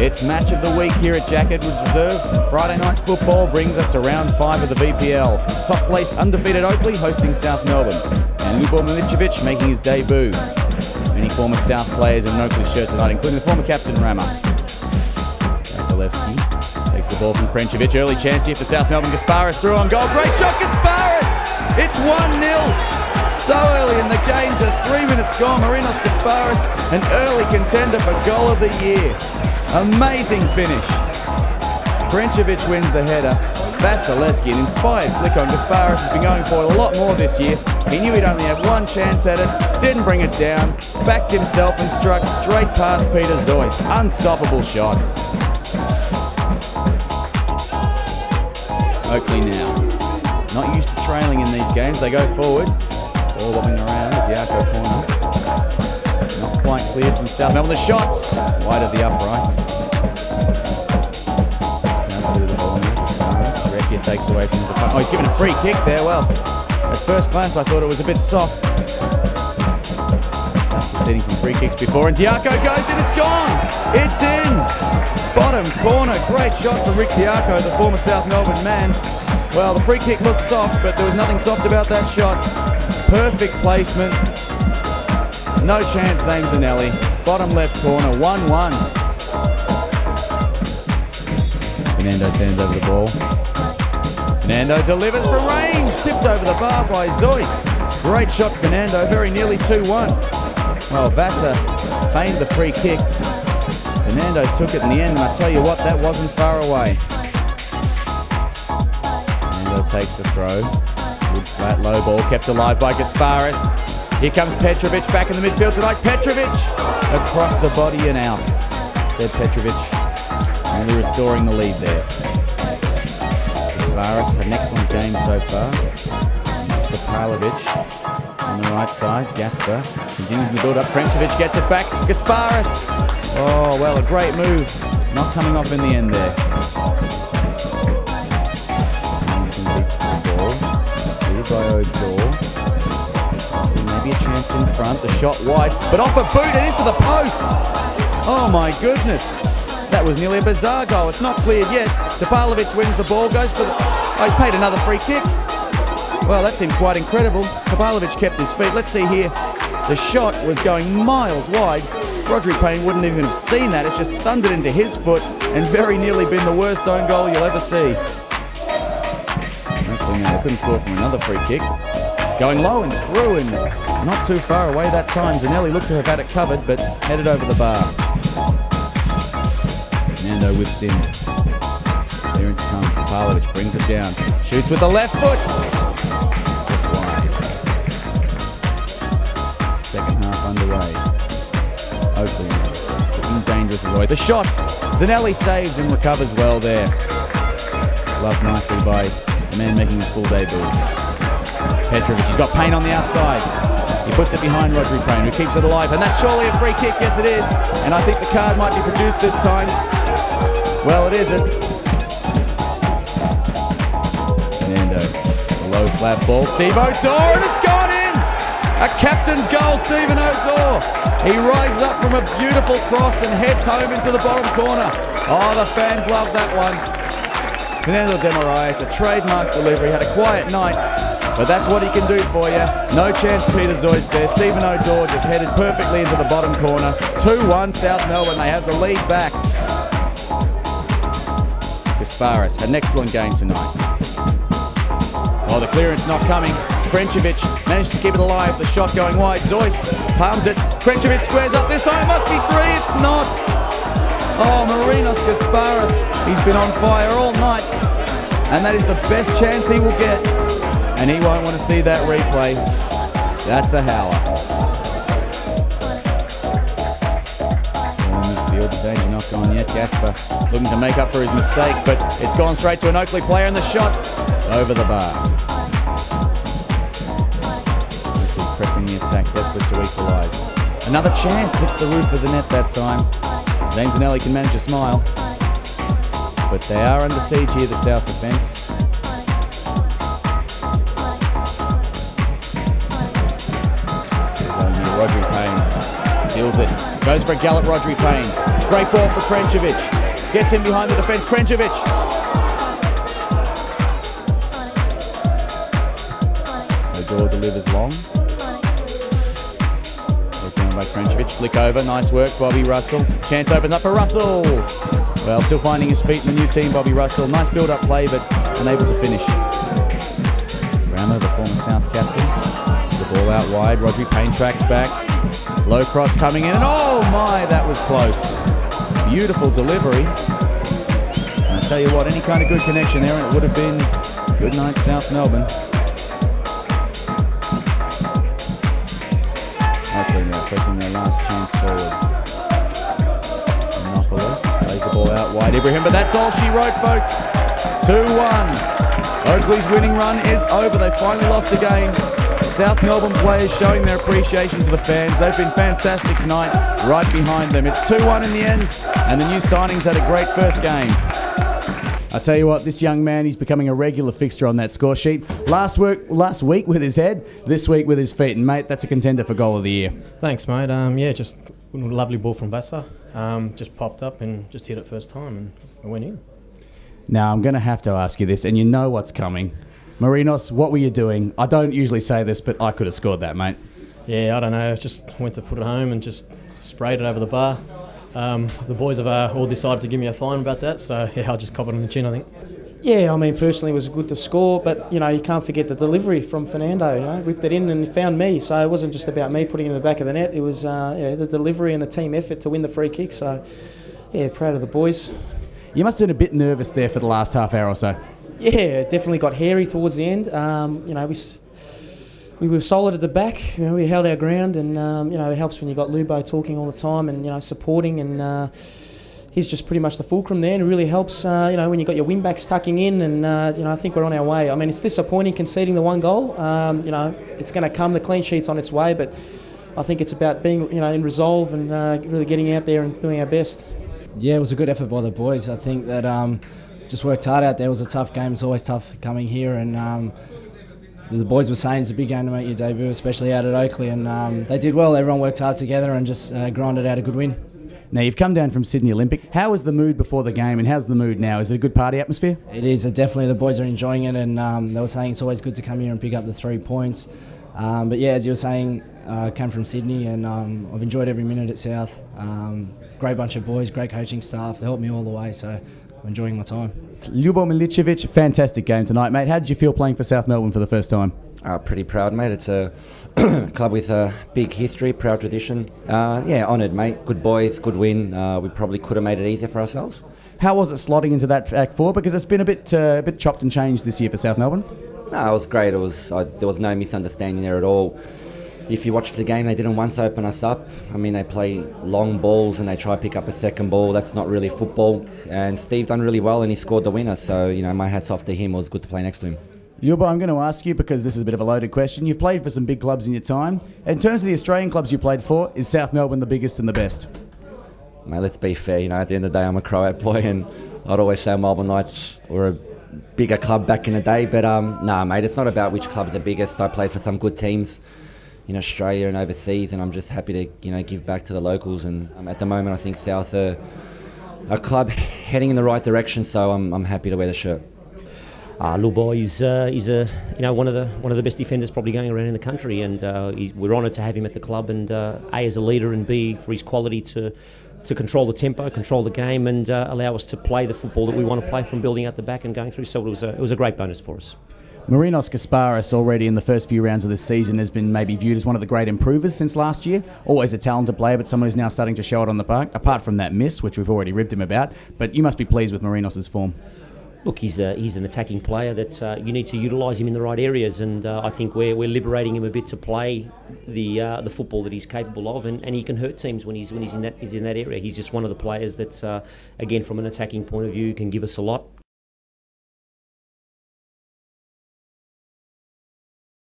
It's match of the week here at Jack Edwards Reserve. Friday night football brings us to round 5 of the VPL. Top place undefeated Oakleigh hosting South Melbourne. And Ljubo Milicevic making his debut. Many former South players in an Oakleigh shirt tonight, including the former captain Rama. Vasilevsky takes the ball from Krenčević. Early chance here for South Melbourne. Gasparis through on goal. Great shot, Gasparis! It's 1-0. So early in the game, just 3 minutes gone. Marinos Gasparis, an early contender for goal of the year. Amazing finish. Krenčević wins the header. Vasilevsky, an inspired flick on Gasparis, has been going for a lot more this year. He knew he'd only have one chance at it, didn't bring it down, backed himself and struck straight past Peter Zois. Unstoppable shot. Oakleigh now. Not used to trailing in these games. They go forward. Ball bobbing around. Diaco corner. Not quite cleared from South Melbourne. The shots wide of the upright. South to the ball here. Rekia takes away from his opponent. Oh, he's given a free kick there. Well, at first glance, I thought it was a bit soft. South conceding from free kicks before, and Diaco goes in. It's gone. It's in. Bottom corner. Great shot from Rick Diaco, the former South Melbourne man. Well, the free kick looked soft, but there was nothing soft about that shot. Perfect placement. No chance, Zane Zanelli. Bottom left corner, 1-1. Fernando stands over the ball. Fernando delivers from range. Tipped over the bar by Zois. Great shot, Fernando. Very nearly 2-1. Well, Vasa feigned the free kick. Fernando took it in the end, and I tell you what, that wasn't far away. Fernando takes the throw. Good flat low ball kept alive by Gasparis. Here comes Petrovic back in the midfield tonight. Petrovic across the body and out. Said Petrovic, only restoring the lead there. Gasparis had an excellent game so far. Mr. Pavlovic on the right side. Gasper continues in the build-up. Krenčević gets it back. Gasparis. Oh, well, a great move. Not coming off in the end there. Beats for the ball. Cleared by O'Dor. Maybe a chance in front. The shot wide, but off a boot and into the post. Oh, my goodness. That was nearly a bizarre goal. It's not cleared yet. Pavlovic wins the ball, goes for the... Oh, he's paid another free kick. Well, that seemed quite incredible. Pavlovic kept his feet. Let's see here. The shot was going miles wide. Roderick Payne wouldn't even have seen that. It's just thundered into his foot and very nearly been the worst own goal you'll ever see. Hopefully now they couldn't score from another free kick. It's going low and through and not too far away that time. Zanelli looked to have had it covered, but headed over the bar. Nando whips in. Clearance comes. Pavlovic brings it down. Shoots with the left foot. Just wide. Second half underway. Oakleigh looking dangerous as always. The shot. Zanelli saves and recovers well there. Loved nicely by the man making his full debut. Petrovic, he's got Payne on the outside. He puts it behind Roderick Payne, who keeps it alive. And that's surely a free kick. Yes, it is. And I think the card might be produced this time. Well, it isn't. Fernando, a low flat ball. Steve O'Dor, and it's gone in! A captain's goal, Stephen O'Dor. He rises up from a beautiful cross and heads home into the bottom corner. Oh, the fans love that one. Fernando de Moraes, a trademark delivery, had a quiet night, but that's what he can do for you. No chance Peter Zois there. Stephen O'Dor just headed perfectly into the bottom corner. 2-1 South Melbourne. They have the lead back. Gasparis had an excellent game tonight. Oh, the clearance not coming. Krenčević managed to keep it alive. The shot going wide. Zois palms it. Krenčević squares up this time. It must be 3. It's not. Oh, Marinos Gasparis. He's been on fire all night. And that is the best chance he will get. And he won't want to see that replay. That's a howler. Midfield, the danger not gone yet. Gasper looking to make up for his mistake, but it's gone straight to an Oakleigh player, and the shot over the bar. Pressing the attack, desperate to equalise. Another chance, hits the roof of the net that time. James Zanelli can manage a smile. But they are under siege here, the South defence. Still going here, Roderick Payne steals it. Goes for a gallop, Rodri Payne. Great ball for Krenčević. Gets in behind the defence, Krenčević. Odor delivers long. Worked down by Krenčević. Flick over, nice work, Bobby Russell. Chance opens up for Russell. Well, still finding his feet in the new team, Bobby Russell. Nice build-up play, but unable to finish. Ramo, the former South captain. The ball out wide. Rodri Payne tracks back. Low cross coming in, and oh my, that was close. Beautiful delivery. And I tell you what, any kind of good connection there, and it would have been good night, South Melbourne. Oakleigh now pressing their last chance forward. Monopolis plays the ball out wide. Ibrahim, but that's all she wrote, folks. 2-1. Oakleigh's winning run is over. They finally lost the game. South Melbourne players showing their appreciation to the fans. They've been fantastic tonight, right behind them. It's 2-1 in the end, and the new signings had a great first game. I tell you what, this young man, he's becoming a regular fixture on that score sheet. Last week with his head, this week with his feet. And mate, that's a contender for goal of the year. Thanks, mate. Yeah, just a lovely ball from Vasa. Just popped up and just hit it first time and it went in. Now, I'm going to have to ask you this, and you know what's coming. Marinos, what were you doing? I don't usually say this, but I could have scored that, mate. Yeah, I don't know. Just went to put it home and just sprayed it over the bar. The boys have all decided to give me a fine about that, so yeah, I'll just cop it on the chin, I think. Yeah, I mean, personally it was good to score, but, you know, you can't forget the delivery from Fernando, you know, whipped it in and found me, so it wasn't just about me putting it in the back of the net, it was the delivery and the team effort to win the free kick, so, yeah, proud of the boys. You must have been a bit nervous there for the last half hour or so. Yeah, it definitely got hairy towards the end. You know, we were solid at the back. You know, we held our ground, and you know, it helps when you got Ljubo talking all the time and, you know, supporting. And he's just pretty much the fulcrum there, and it really helps. You know, when you got your wing backs tucking in, and you know, I think we're on our way. I mean, it's disappointing conceding the one goal. You know, it's going to come. The clean sheet's on its way, but I think it's about being, you know, in resolve and really getting out there and doing our best. Yeah, it was a good effort by the boys. I think that just worked hard out there. It was a tough game. It's always tough coming here, and the boys were saying it's a big game to make your debut, especially out at Oakleigh, and they did well. Everyone worked hard together and just grinded out a good win. Now, you've come down from Sydney Olympic. How was the mood before the game, and how's the mood now? Is it a good party atmosphere? It is. Definitely, the boys are enjoying it, and they were saying it's always good to come here and pick up the 3 points. But yeah, as you were saying, I came from Sydney, and I've enjoyed every minute at South. Great bunch of boys, great coaching staff. They helped me all the way, so I'm enjoying my time. Ljubo Milicevic, fantastic game tonight, mate. How did you feel playing for South Melbourne for the first time? Pretty proud, mate. It's a club with a big history, proud tradition. Yeah, honoured, mate. Good boys, good win. We probably could have made it easier for ourselves. How was it slotting into that back four? Because it's been a bit chopped and changed this year for South Melbourne. No, it was great. There was no misunderstanding there at all. If you watched the game, they didn't once open us up. I mean, they play long balls and they try to pick up a second ball. That's not really football. And Steve done really well and he scored the winner. So, you know, my hat's off to him. It was good to play next to him. Ljubo, I'm going to ask you, because this is a bit of a loaded question. You've played for some big clubs in your time. In terms of the Australian clubs you played for, is South Melbourne the biggest and the best? Mate, let's be fair. You know, at the end of the day, I'm a Croat boy and I'd always say Melbourne Knights were a bigger club back in the day. But, nah, mate, it's not about which club's the biggest. I played for some good teams in Australia and overseas, and I'm just happy to, you know, give back to the locals. And at the moment, I think South are a club heading in the right direction, so I'm happy to wear the shirt. Ljubo is you know, one of the best defenders probably going around in the country, and we're honoured to have him at the club, and A, as a leader, and B, for his quality to control the tempo, control the game, and allow us to play the football that we want to play from building out the back and going through. So it was a great bonus for us. Marinos Kasparis, already in the first few rounds of this season, has been maybe viewed as one of the great improvers since last year. Always a talented player, but someone who's now starting to show it on the park, apart from that miss, which we've already ribbed him about. But you must be pleased with Marinos' form. Look, he's an attacking player that you need to utilise him in the right areas, and I think we're liberating him a bit to play the football that he's capable of, and he can hurt teams when he's in that area. He's just one of the players that, again, from an attacking point of view, can give us a lot,